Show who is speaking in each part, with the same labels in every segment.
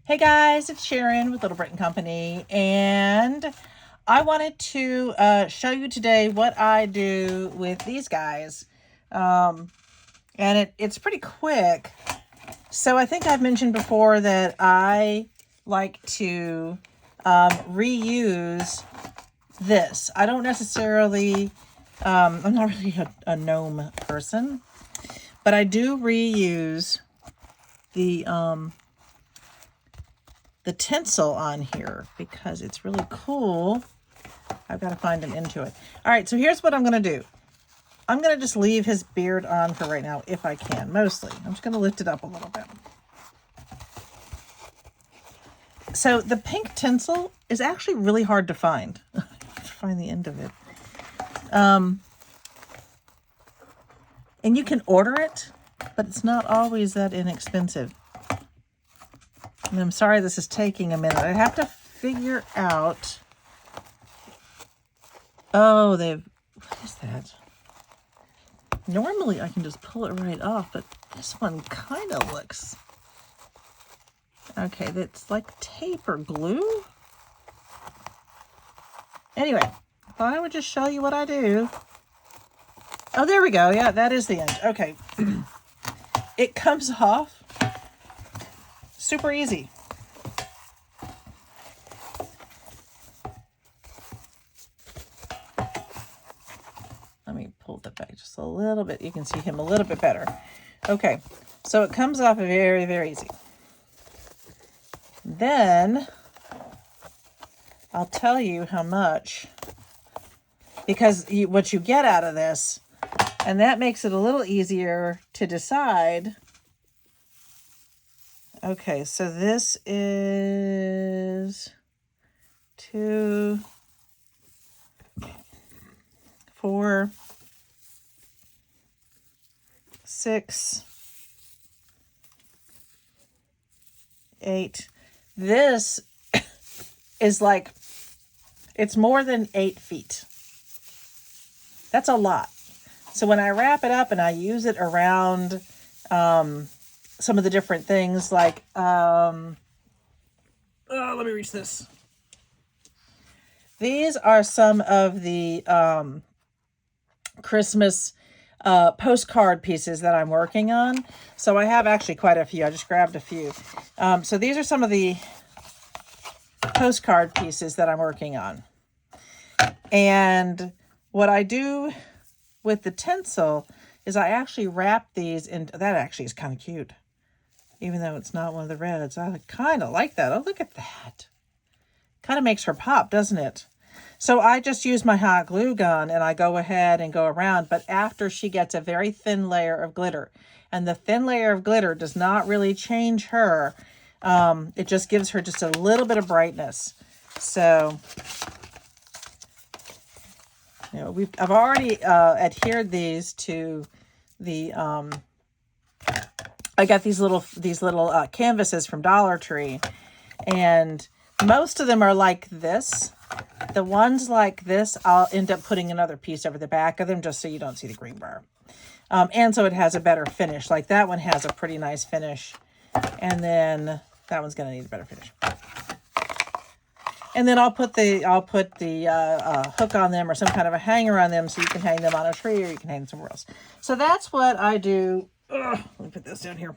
Speaker 1: Hey guys, it's Sharon with Little Britain Company, and I wanted to show you today what I do with these guys. And it's pretty quick. So I think I've mentioned before that I like to reuse this. I don't necessarily, I'm not really a gnome person, but I do reuse the tinsel on here because it's really cool. I've got to find an end to it. All right, so here's what I'm going to do. I'm going to just leave his beard on for right now, if I can, mostly. I'm just going to lift it up a little bit. So the pink tinsel is actually really hard to find. I have to find the end of it. And you can order it, but it's not always that inexpensive. And I'm sorry this is taking a minute. I have to figure out... Oh, what is that? Normally I can just pull it right off, but this one kind of looks... Okay, that's like tape or glue? Anyway, thought I would just show you what I do. Oh, there we go. Yeah, that is the end. Okay. It comes off super easy. Let me pull that back just a little bit. You can see him a little bit better. Okay, so it comes off very, very easy. Then I'll tell you how much, because what you get out of this, and that makes it a little easier to decide. Okay, so this is 2, 4, 6, 8. This is like, it's more than 8 feet. That's a lot. So when I wrap it up and I use it around some of the different things, like, let me reach this. These are some of the Christmas postcard pieces that I'm working on. So I have actually quite a few. I just grabbed a few. So these are some of the postcard pieces that I'm working on. And what I do with the tinsel is I actually wrap these in. That actually is kind of cute. Even though it's not one of the reds. I kind of like that. Oh, look at that. Kind of makes her pop, doesn't it? So I just use my hot glue gun and I go ahead and go around. But after she gets a very thin layer of glitter. And the thin layer of glitter does not really change her. It just gives her just a little bit of brightness. So, you know, I've already adhered these to the... I got these little canvases from Dollar Tree, and most of them are like this. The ones like this, I'll end up putting another piece over the back of them just so you don't see the green bar. And so it has a better finish. Like that one has a pretty nice finish, and then that one's going to need a better finish. And then I'll put the hook on them or some kind of a hanger on them so you can hang them on a tree or you can hang them somewhere else. So that's what I do. Let me put this down here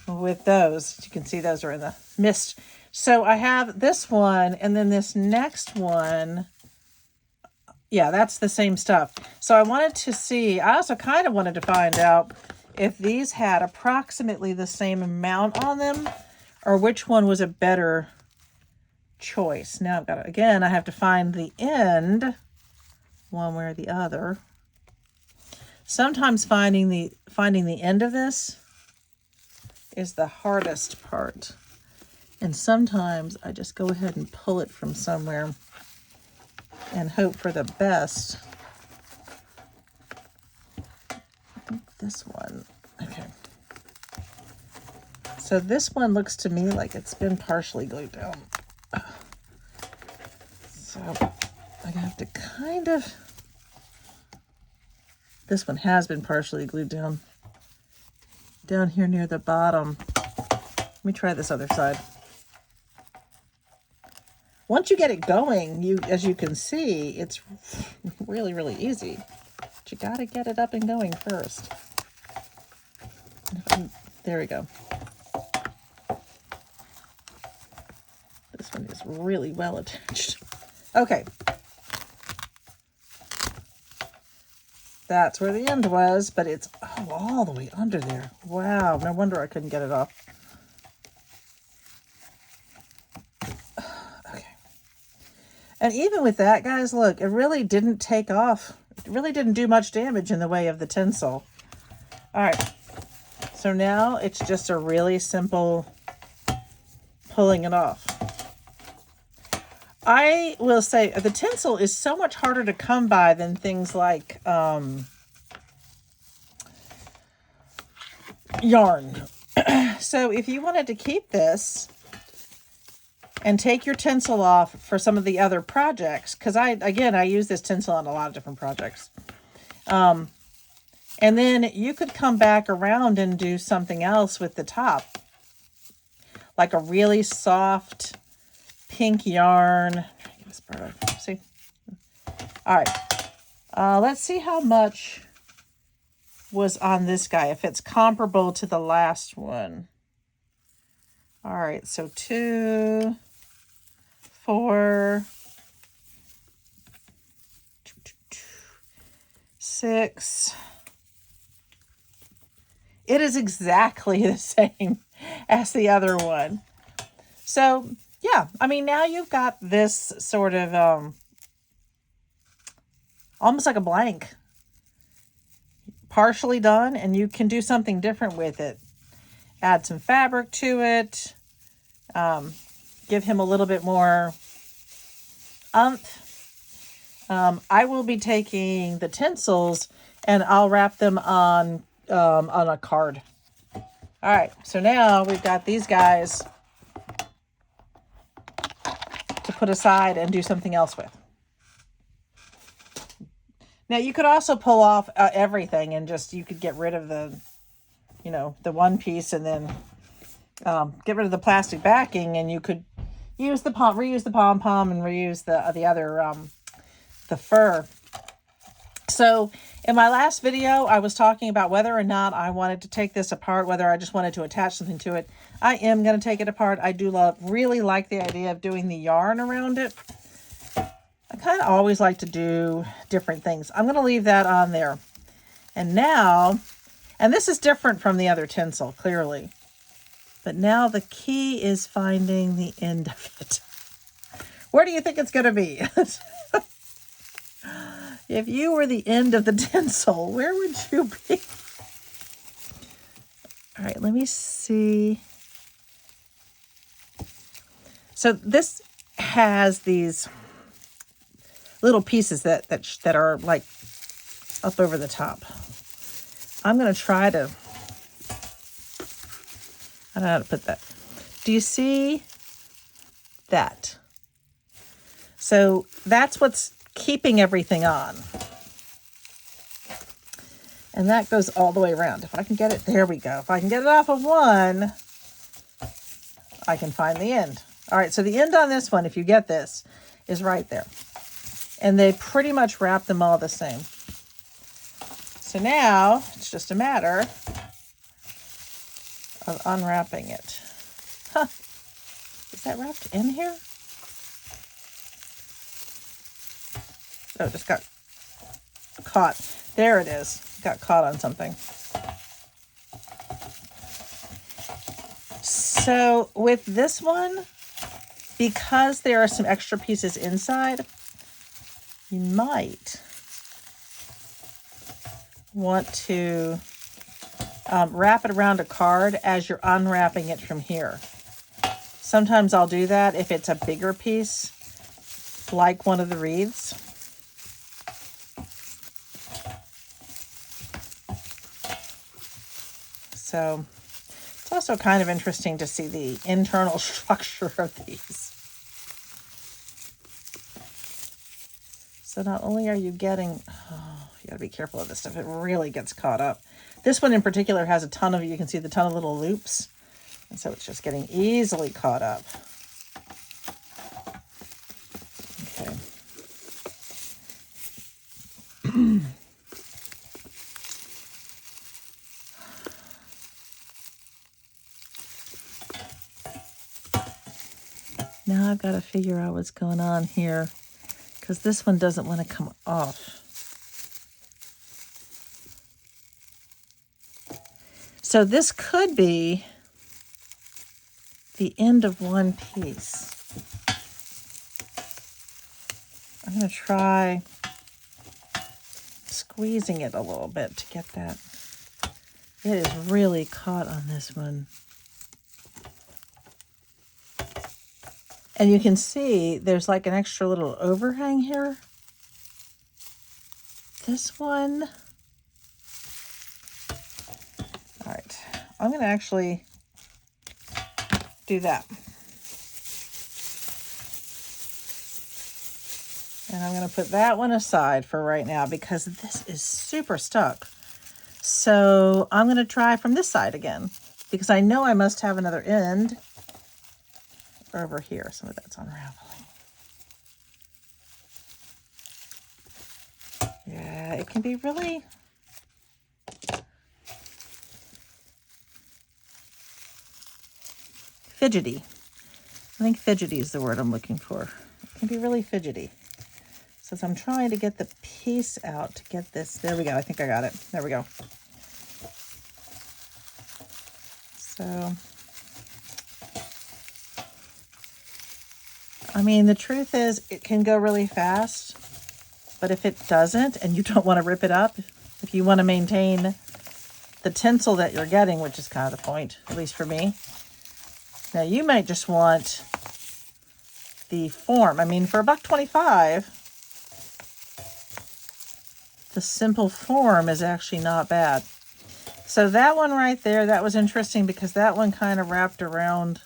Speaker 1: with those. You can see those are in the mist. So I have this one and then this next one. Yeah, that's the same stuff. So I wanted to see, I also kind of wanted to find out if these had approximately the same amount on them or which one was a better choice. Now I've got to, again, I have to find the end one way or the other. Sometimes finding the end of this is the hardest part. And sometimes I just go ahead and pull it from somewhere and hope for the best. I think this one. Okay. So this one looks to me like it's been partially glued down. So I have to kind of... This one has been partially glued down here near the bottom. Let me try this other side. Once you get it going, as you can see, it's really, really easy. But you got to get it up and going first. There we go. This one is really well attached. Okay. That's where the end was, but it's all the way under there. Wow, no wonder I couldn't get it off. Okay. And even with that, guys, look, it really didn't take off. It really didn't do much damage in the way of the tinsel. All right. So now it's just a really simple pulling it off. I will say the tinsel is so much harder to come by than things like yarn. So if you wanted to keep this and take your tinsel off for some of the other projects, because I use this tinsel on a lot of different projects. And then you could come back around and do something else with the top. Like a really soft pink yarn. Try to get this part off. See? All right. Let's see how much was on this guy, if it's comparable to the last one. All right. So 2, 4, 6. It is exactly the same as the other one. So yeah, I mean, now you've got this sort of almost like a blank, partially done, and you can do something different with it. Add some fabric to it, give him a little bit more oomph. I will be taking the tinsels and I'll wrap them on a card. All right, so now we've got these guys to put aside and do something else with. Now you could also pull off everything and you could get rid of the one piece and then get rid of the plastic backing, and you could reuse the pom-pom and reuse the other the fur. So in my last video, I was talking about whether or not I wanted to take this apart, whether I just wanted to attach something to it. I am going to take it apart. I do really like the idea of doing the yarn around it. I kind of always like to do different things. I'm going to leave that on there. And now, and this is different from the other tinsel, clearly. But now the key is finding the end of it. Where do you think it's going to be? If you were the end of the tinsel, where would you be? All right, let me see. So this has these little pieces that are like up over the top. I'm going to try to, I don't know how to put that. Do you see that? So that's what's keeping everything on. And that goes all the way around. If I can get it, there we go. If I can get it off of one, I can find the end. All right, so the end on this one, if you get this, is right there. And they pretty much wrap them all the same. So now it's just a matter of unwrapping it. Huh. Is that wrapped in here? Oh, it just got caught. There it is. Got caught on something. So with this one, because there are some extra pieces inside, you might want to wrap it around a card as you're unwrapping it from here. Sometimes I'll do that if it's a bigger piece, like one of the wreaths. So it's also kind of interesting to see the internal structure of these. So not only are you getting, you gotta be careful of this stuff. It really gets caught up. This one in particular has a ton of, you can see the ton of little loops. And so it's just getting easily caught up. Okay. Now I've got to figure out what's going on here, because this one doesn't want to come off. So this could be the end of one piece. I'm going to try squeezing it a little bit to get that. It is really caught on this one. And you can see there's like an extra little overhang here. This one. All right, I'm going to actually do that. And I'm going to put that one aside for right now because this is super stuck. So I'm going to try from this side again because I know I must have another end over here. Some of that's unraveling. Yeah, it can be really fidgety. I think fidgety is the word I'm looking for. It can be really fidgety. So as I'm trying to get the piece out to get this, there we go. I think I got it. There we go. So, I mean, the truth is it can go really fast, but if it doesn't and you don't want to rip it up, if you want to maintain the tinsel that you're getting, which is kind of the point, at least for me. Now you might just want the form. I mean, for $1.25, the simple form is actually not bad. So that one right there, that was interesting because that one kind of wrapped around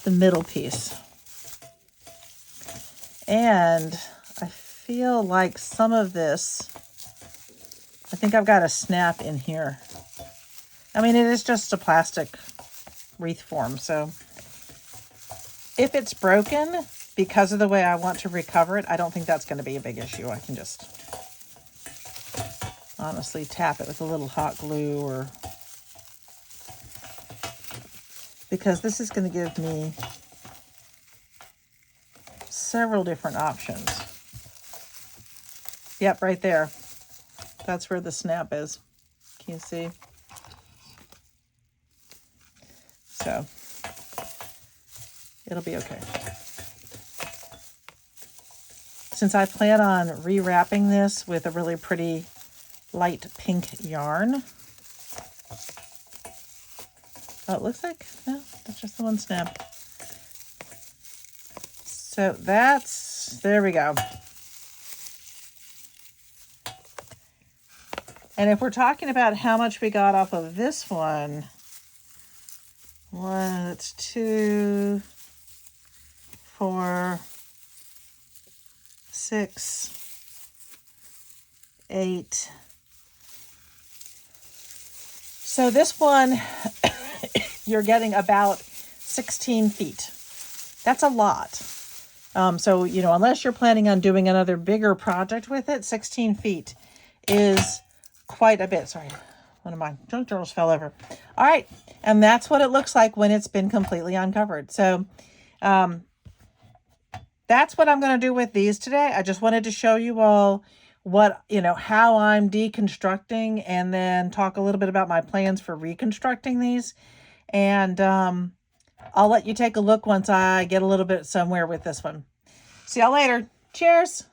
Speaker 1: the middle piece. And I feel like some of this, I think I've got a snap in here. I mean, it is just a plastic wreath form. So if it's broken because of the way I want to recover it, I don't think that's going to be a big issue. I can just honestly tap it with a little hot glue, or because this is going to give me several different options. Yep, right there. That's where the snap is. Can you see? So it'll be okay. Since I plan on rewrapping this with a really pretty light pink yarn. Oh, it looks like, no, that's just the one snap. So there we go. And if we're talking about how much we got off of this one, that's 2, 4, 6, 8. So this one, you're getting about 16 feet. That's a lot. So, you know, unless you're planning on doing another bigger project with it, 16 feet is quite a bit. Sorry, one of my junk drawers fell over. All right. And that's what it looks like when it's been completely uncovered. So, that's what I'm going to do with these today. I just wanted to show you all what, you know, how I'm deconstructing, and then talk a little bit about my plans for reconstructing these. And I'll let you take a look once I get a little bit somewhere with this one. See y'all later. Cheers.